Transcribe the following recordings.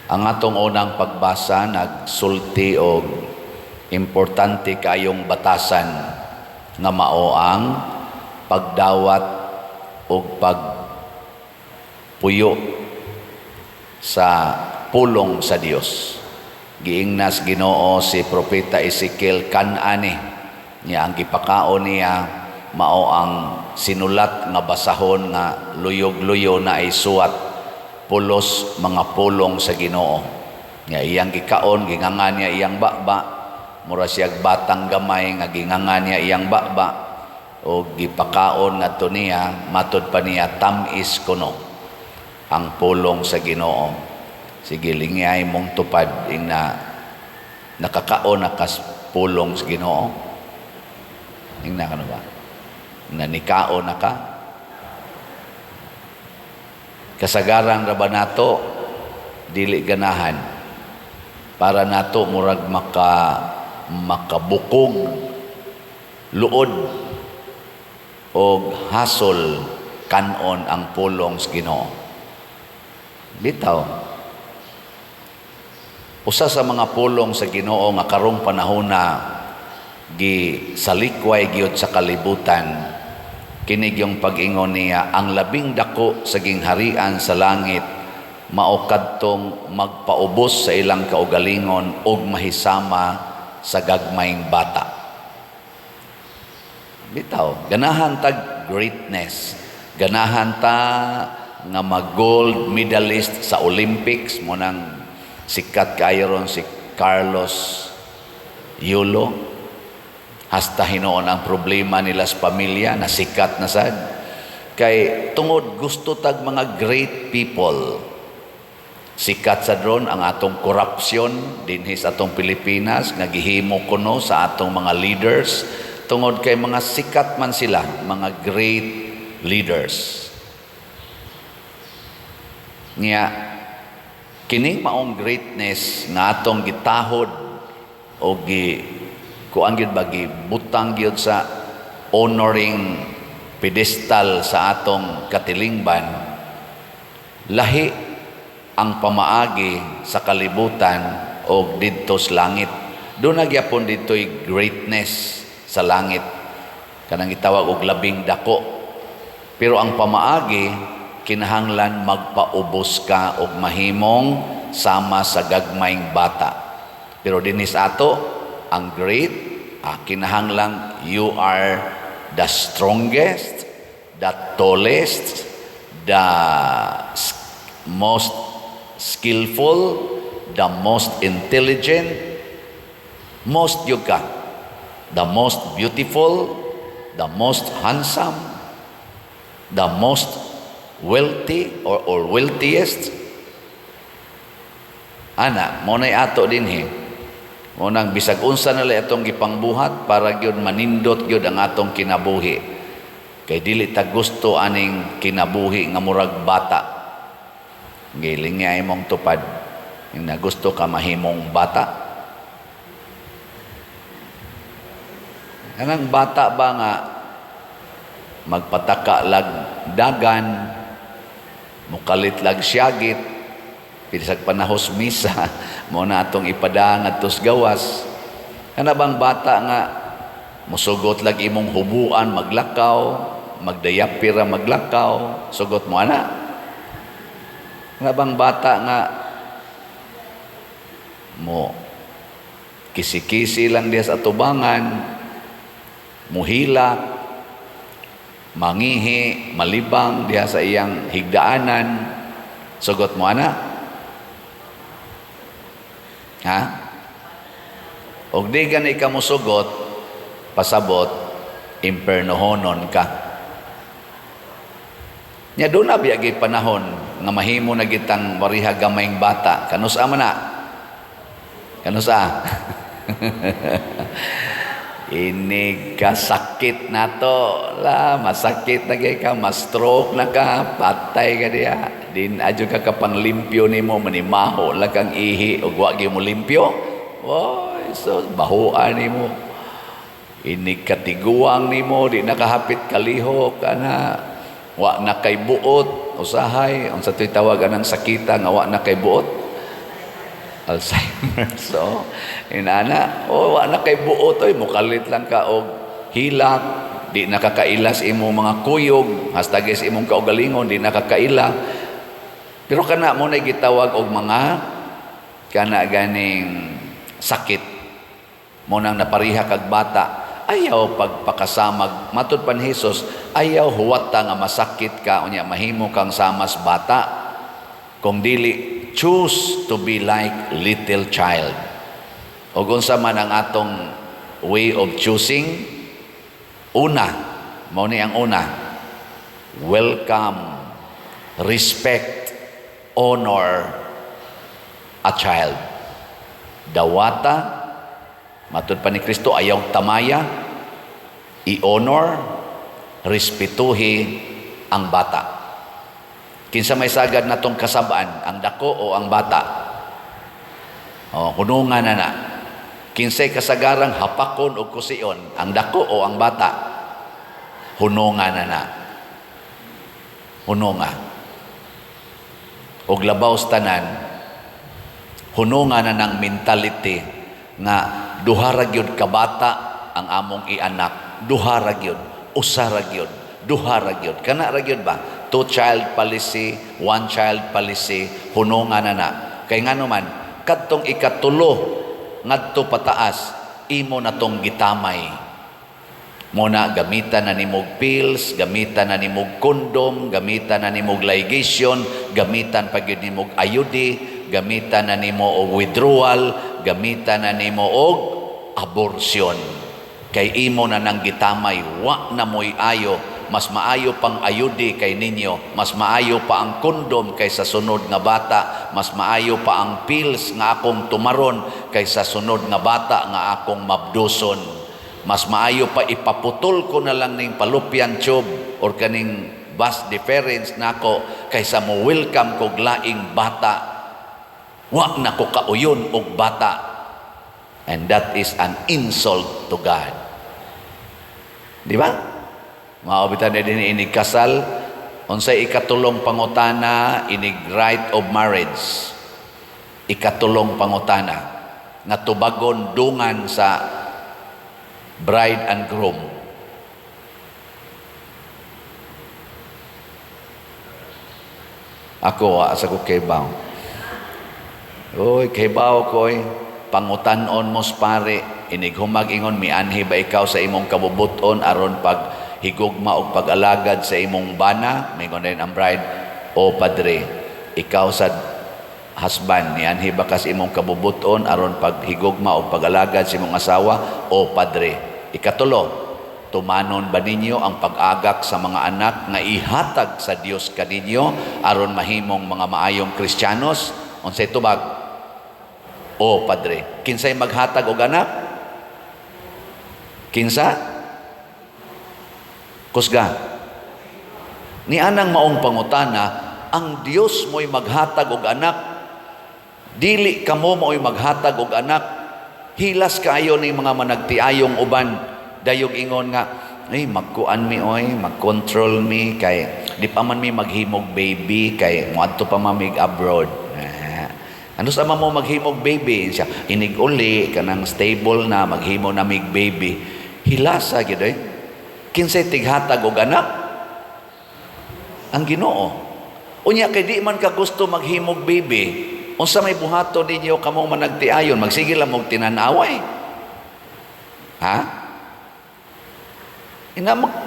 Ang atong unang pagbasa nagsulti og importante kayong batasan nga mao ang pagdawat o pagpuyo sa pulong sa Dios. Giingnas Ginoo si Propeta Ezekiel kanani niya ang gipakaon niya mao ang sinulat nga basahon nga luyog-luyo na ay suwat pulos mga pulong sa Ginoo. Nga iyang gikaon gingangan niya iyang bakba, mura siyag batang gamay nga gingangan niya iyang bakba o gipakaon ngadto niya matud pa niya tamis kuno ang pulong sa Ginoo. Sige lingay mong tupad ing na nakakaon nakas pulong sa Ginoo. Ing na kano ba? Na nikaon na ka. Kasagaran ra ba nato dili ganahan para nato murag makabukog luod og hasol kanon ang pulong sa Ginoo. Bitaw. Usa sa mga pulong sa Ginoo nga karong panahona gisalikway gyud sa kalibutan kinig yung pag-ingon niya, ang labing dako sa gingharian sa langit mao kadtong magpaubos sa ilang kaugalingon ug mahisama sa gagmayng bata. Bitaw, ganahan tag greatness. Ganahan ta nga mag-gold medalist sa Olympics mo nang sikat kayo ron si Carlos Yulo. Hasta hinoon ang problema nila sa pamilya, nasikat na sad. Kay tungod gusto tag mga great people. Sikat sa dron ang atong korupsyon dinhi sa atong Pilipinas, nga gihimo kuno sa atong mga leaders. Tungod kay mga sikat man sila, mga great leaders. Nga, kining maong greatness nga atong gitahod o kuan gyud bagi butang gyud sa honoring pedestal sa atong katilingban, lahi ang pamaagi sa kalibutan o didto sa langit. Doon nagyapon dito'y greatness sa langit, kanang gitawag og labing dako. Pero ang pamaagi kinahanglan magpaubos ka og mahimong sama sa gagmayng bata. Pero dinis ato ang great, kinahanglang you are the strongest, the tallest, the most skillful, the most intelligent, most yuka, the most beautiful, the most handsome, the most wealthy or wealthiest. Ana, mo nay ato dinhi. Munang bisag unsa na lang atong gipangbuhat para gyud manindot gyud ang atong kinabuhi. Kay dili ta gusto aning kinabuhi nga murag bata. Gilingay mong tupad. Yung na gusto ka mahimong bata. Kanang bata ba nga magpataka lag dagan, mukalit lag siyagit, pisag panahos misa mo na atong ipadaan ngadto sa gawas. Kana bang bata nga musugot lag imong hubuan maglakaw, magdayapira maglakaw, sugot mo ana? Kana bang bata nga mo kisi-kisi lang diya sa atubangan, muhila, mangihi, malibang diya sa iyang higdaanan, sugot mo ana? Ha? Og di gani ka musugot, pasabot, impernohonon ka. Nya doon na biyagi panahon nga mahimo na gitang wariha gamayng bata. Kanusa man na? Kanusa? Ini kasakit na to. Masakit na ka, ma-stroke na ka, patay ka diya. Din adyo ka kapanglimpyo nimo manimaho lang kang ihi o wagi mo limpyo. Oy, so bahuan nimo. Ini katiguang nimo di nakahapit kalihok kana wa na kay buot usahay unsa toy tawagan ng sakita nga wa na kay buot. Alzheimer. So, inana, wala kay buo to, mukalit lang ka og hilak, di nakakailas imong mga kuyog, hashtag is imong kaugalingon, di nakakaila. Pero kana mo na gitawag og mga kana ganing sakit. Mo nang napariha kag bata, ayaw pagpakasamag. Matud pan Hesus, ayaw huwata nga masakit ka, unya mahimo kang samas bata. Kung dili, choose to be like little child. O unsa man ang atong way of choosing, una, mao ni ang una, welcome, respect, honor a child. Dawata, matud pa ni Kristo, ayaw tamaya, i-honor, respetuhi ang bata. Kinsa may sagad na tong kasabaan, ang dako o ang bata? Hunungan na na. Kinsay kasagarang hapakon o kusion, ang dako o ang bata? Hunungan na na. Hununga. Og labaw tanan, hunungan na ng mentality nga duha ra gyud ka bata ang among ianak, duha ra gyud, usa ra gyud, duha ra gyud. Kana ra gyud ba? Two-child policy, one-child policy, hunungan na na. Kay nga naman, kadtong ikatulo, ngadto pataas, imo na tong gitamay. Muna, gamitan na ni mog pills, gamitan na ni mog kondom, gamitan na ni mog ligation, gamitan pag yun ni mog ayudi, gamitan na ni mo og withdrawal, gamitan na ni mo og abortion. Kay imo na nang gitamay, wa na mo'y ayo. Mas maayo pang ayudi kay ninyo, mas maayo pa ang kondom kaysa sunod nga bata, mas maayo pa ang pills nga akong tumaron kaysa sunod nga bata nga akong mabduson. Mas maayo pa ipaputol ko na lang ning fallopian tube or kaning vas deferens nako kaysa mo welcome kog laing bata. Wa na ko kauyon og bata. And that is an insult to God. Di ba? Maabitan na din inig kasal, unsay ikatulong pangutana, inig right of marriage. Ikatulong pangutana, nga tubagon dungan sa bride and groom. Ako, asa ko kaybaw. Uy, kaybaw ko pangutanon mos pare, inig humag ingon, mianhi ba ikaw sa imong kabubuton aron pag higugma o pag-alagad sa imong bana, may kunin ang bride, o padre, ikaw sa husband, niyanhi ba kas imong kabubuton aron paghigugma o pag-alagad sa imong asawa, o padre. Ikatulo, tumanon ba ninyo ang pag-agak sa mga anak nga ihatag sa Dios kaninyo aron mahimong mga maayong Kristiyanos? Unsay tubag? O padre. Kinsay maghatag og anak? Kinsa? Kusga. Ni anang maong pangutana, ang Dios mo'y maghatag og anak. Dili kamo mo'y maghatag og anak. Hilas kaayo ni mga managtiayong uban. Dayog ingon nga, magkuan mi oy, mag-control mi kay di pa man mi maghimog baby kay moadto pa mamig abroad. Ano sa mo maghimog baby? Siya, inig uli kanang stable na maghimo na mig baby. Hilasa gyud oy. Kinsay tighatag og anak? Ang Ginoo. Unya kay di man ka gusto maghimog baby, unsa may buhaton ninyo kamo managtiayon, magsige lang mog tinanaway. Ha?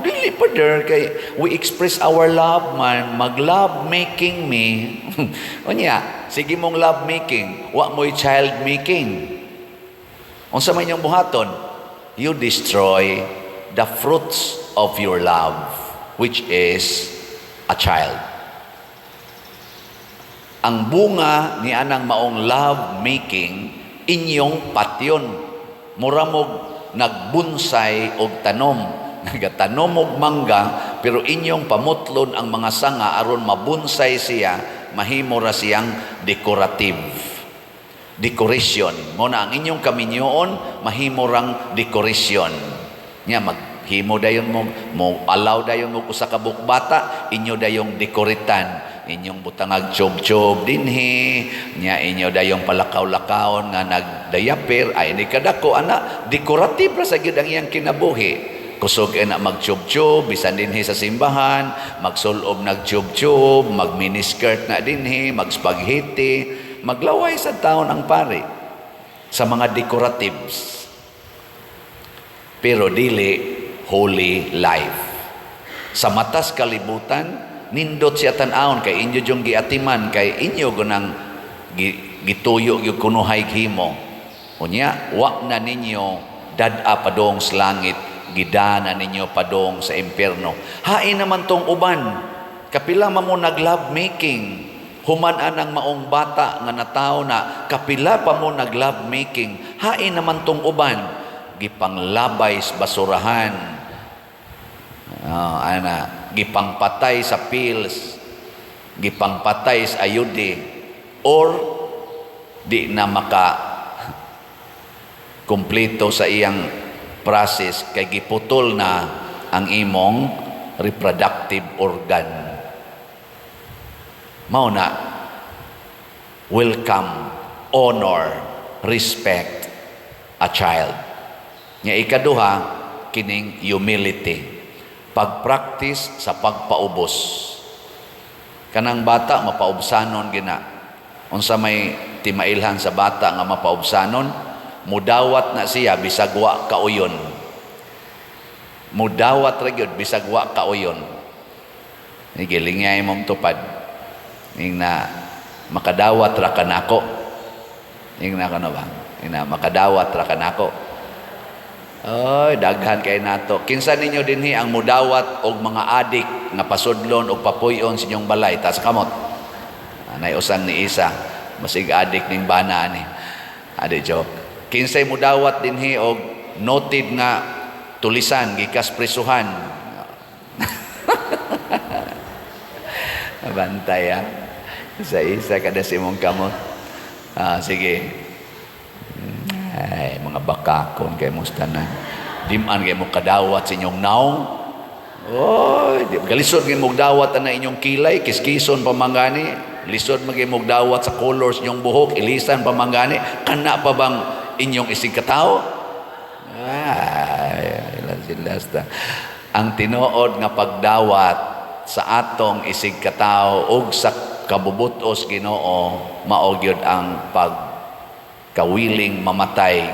Dili pa der kay we express our love man, mag-love making me. Unya, sige mong love making, wa mo'y child making. Unsa may inyong buhaton? You destroy the fruits of your love, which is a child. Ang bunga ni anang maong love making, inyong patyon. Muramog nagbunsay og tanom, nagatanom og mangga, pero inyong pamutlon ang mga sanga aron mabunsay siya, mahimo ra siyang decoration. Muna ang inyong kaminyoon, mahimo rang decoration. Nya maghimo dayon mo allow dayon mo usa ka bukbata, inyo dayong dekoritan, inyong butangag chob-chob dinhi, nya inyo dayong palakaw-lakaon nga nagdayapir ay ni kadako ana decorative ra sa gyud ang iyang kinabuhi. Kusog na mag-tube-tube, bisan dinhi sa simbahan, magsulob nag-tube-tube, mag-miniskirt na dinhi, mag-spaghetti, maglaway sa taon ang pari sa mga decoratives. Pero dili holy life. Sa matas kalibutan, nindot siya tan-aon kay inyo yung giatiman, kay inyo gunang gituyo yung kunuhay himo. Unya, wa na ninyo dad-a padong sa langit, gidana ninyo padong sa impyerno. Hain naman tong uban, kapila mo nag-love making, human-an ang maong bata nga nataw na, kapila pa mo nag-love making, hain naman tong uban, gipanglabay sa basurahan, gipangpatay sa pills, gipangpatay sa ayude, or di na maka kumpleto sa iyang process kay giputol na ang imong reproductive organ. Mao na welcome, honor, respect a child. Nya ikaduha kining humility, pagpractice sa pagpaubos. Kanang bata mapaubsanon gina, unsa may timailhan sa bata nga mapaubsanon, mudawat na siya bisag wa kauyon. Mudawat ra gyud bisag wa kauyon. Nigilingay mong tupad. Ning na makadawat ra kanako. Ning na kano ba? Ning na makadawat ra kanako. Oy, daghan kay nato. Kinsa ninyo dinhi ang mudawat og mga adik nga pasudlon og papuyon sa inyong balay tas kamot. Anay usan ni isa, masig adik ning bana ni. Ade joke. Kinsay mo dawat dinhi og noted nga tulisan gikas prisuhan. Bantay isa kada si mong kamot. Sige. Ay, mga bakakon kay mustanan. Diman kay mo kadawat sa inyong naong. Oy, galisod kay mo dawat na inyong kilay, kiskison pamangani. Lisod magay mo dawat sa colors inyong buhok, ilisan pamangani. Kana pa bang inyong isig katao? Lasta. Ang tinuod nga pagdawat sa atong isig katao ug sa kabubutos Ginoo mao gyud ang pagkawiling mamatay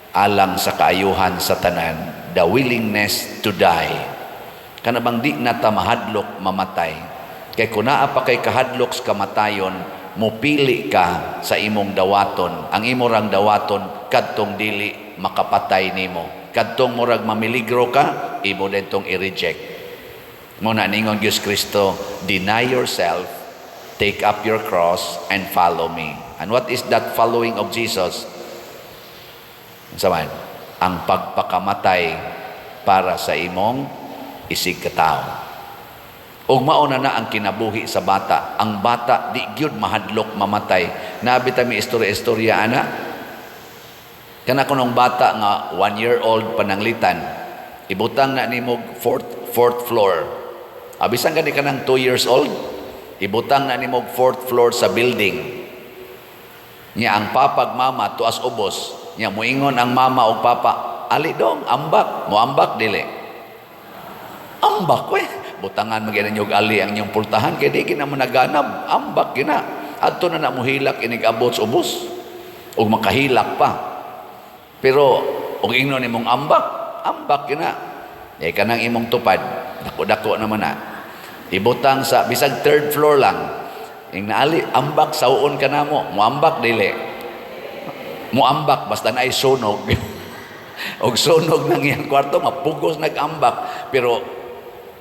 alang sa kaayuhan sa tanan, the willingness to die. Kana bang di na ta mahadlok mamatay, kay kun naa pa kay kahadlok sa kamatayon, mupili ka sa imong dawaton. Ang imo rang dawaton kadtong dili makapatay nimo, kadtong murag mamiligro ka, imo dentong i-reject. Muna ningon Diyos Kristo, deny yourself, take up your cross and follow me. And what is that following of Jesus? Saman, ang pagpakamatay para sa imong isig katao. Ug mauna na ang kinabuhi sa bata. Ang bata di gyud mahadlok mamatay. Nabi ta mi istorya-istorya ana. Kana kunong bata nga 1-year-old pananglitan, ibutang na nimo fourth floor. Abisan gani kanang 2 years old, ibutang na nimo fourth floor sa building. Nya ang papag mama tuas ubos. Nya muingon ang mama o papa, ali dong ambak, mo ambak dili. Ambak we. Butangan maginan yung ali ang inyong pultahan kaya di kina mo naganap, ambak kina. Adto na muhilak inig abot sa ubos o makahilak pa. Pero og ingnon imong ambak kina. Eh kanang imong tupad, dako-dako naman na. Ibutang sa bisag 3rd floor lang. Ing naali ambak sauon ka namo, mo ambak dili. Mo ambak basta naay sunog. Og sunog nang iyang kwarto mapugos nag-ambak, pero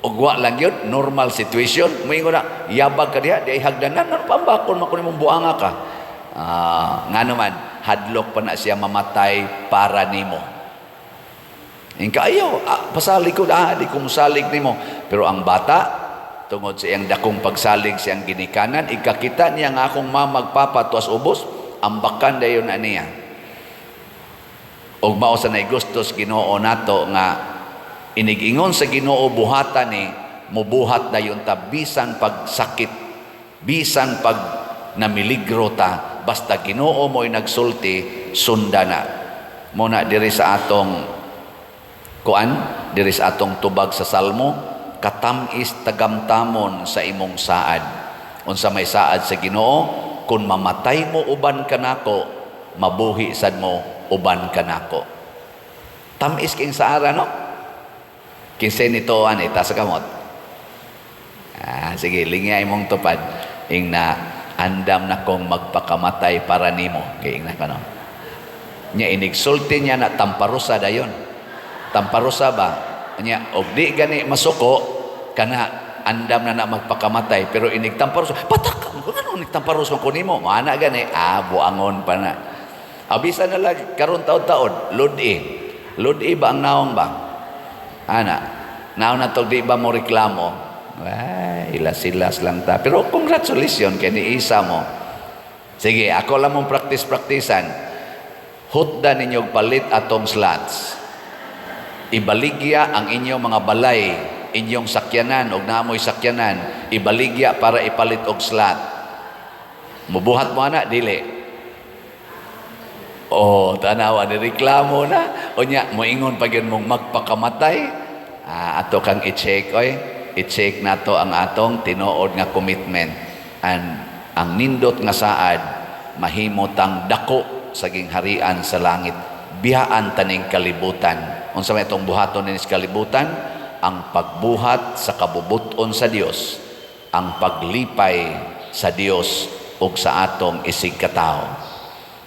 ugwa lang yun, normal situation. Moingon na, yabag ka diha, di ay hagdanan, ano pambakon, makunin mong buanga ka. Nga naman, hadlok pa na siya mamatay para nimo. Ingka, ayaw, pasalig ko, di ko musalig nimo. Pero ang bata, tungod sa iyang dakong pagsalig siyang ginikanan, ikakita niya nga akong mamagpapa tuas ubos, ambakan dayon na niya. Og mao sa nay gustos Ginoo nato nga inigingon sa Ginoo buhatan ni mubuhat dayon ta bisan pagsakit, bisan pag namiligro ta, basta Ginoo mo'y nagsulti, sundana. Muna diri sa atong kuan, diri sa atong tubag sa Salmo, katamis tagamtamon sa imong saad. Unsa may saad sa Ginoo, kung mamatay mo uban kanako, mabuhi sad mo uban kanako. Tamis king saara, no? Kinsa nito ita sa kamot. Sige, lingya imong tupad. Ing na andam na kong magpakamatay para nimo. Ing na kano. Nya inigsulti niya na tamparusa dayon. Tamparusa ba? Nya og di gani masuko kana andam na magpakamatay pero inigtamparusa. Patak mo ano nigtamparusa ko nimo? Mana gani buangon pa na. Abisa na lang karon taon-taon lodi. Lodi ba ang naong ba? Ana. Naon na to di ba mo reklamo? Ilas-ilas lang ta. Pero congratulations kay ni isa mo. Sige, ako lang mong practice-practicean. Hutda ninyong palit atong slots. Ibaligya ang inyong mga balay, inyong sakyanan, og naamoy sakyanan, ibaligya para ipalit og slot. Mubuhat mo ana, dili. Tanawa, nireklamo na. O nya, moingon pag yun mong magpakamatay. Ato kang i-check, i-check na to ang atong tinuod nga commitment. And ang nindot nga saad, mahimotang dako sa gingharian sa langit. Biyaan taning kalibutan. Unsa may itong buhaton ninis kalibutan? Ang pagbuhat sa kabubuton sa Dios, ang paglipay sa Dios ug sa atong isig katao.